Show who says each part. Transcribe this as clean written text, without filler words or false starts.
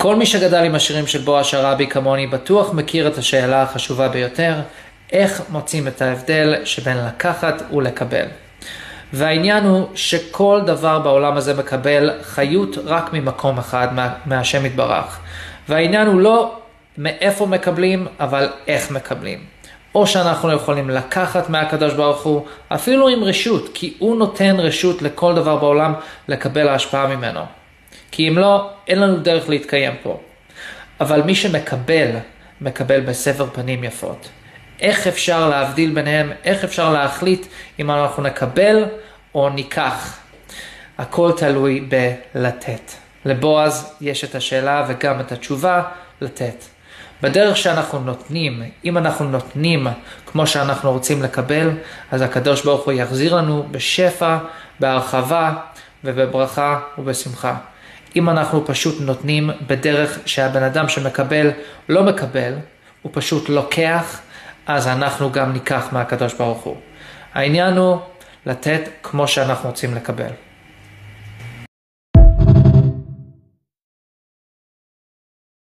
Speaker 1: כל מי שגדל עם השירים של בועז שרעבי כמוני בטוח מכיר את השאלה החשובה ביותר, איך מוצאים את ההבדל שבין לקחת ולקבל. והעניין הוא שכל דבר בעולם הזה מקבל חיות רק ממקום אחד, מהשם יתברך. והעניין הוא לא מאיפה מקבלים, אבל איך מקבלים. או שאנחנו יכולים לקחת מהקדוש ברוך הוא, אפילו עם רשות, כי הוא נותן רשות לכל דבר בעולם לקבל ההשפעה ממנו. כי אם לא, אין לנו דרך להתקיים פה. אבל מי שמקבל, מקבל בסבר פנים יפות. איך אפשר להבדיל ביניהם? איך אפשר להחליט אם אנחנו נקבל או ניקח? הכל תלוי בלתת. לבועז יש את השאלה וגם את התשובה, לתת. בדרך שאנחנו נותנים, אם אנחנו נותנים כמו שאנחנו רוצים לקבל, אז הקדוש ברוך הוא יחזיר לנו בשפע, בהרחבה ובברכה ובשמחה. אם אנחנו פשוט נותנים בדרך שהבן אדם שמקבל לא מקבל, הוא פשוט לוקח, אז אנחנו גם ניקח מהקדוש ברוך הוא. העניין הוא לתת כמו שאנחנו רוצים לקבל.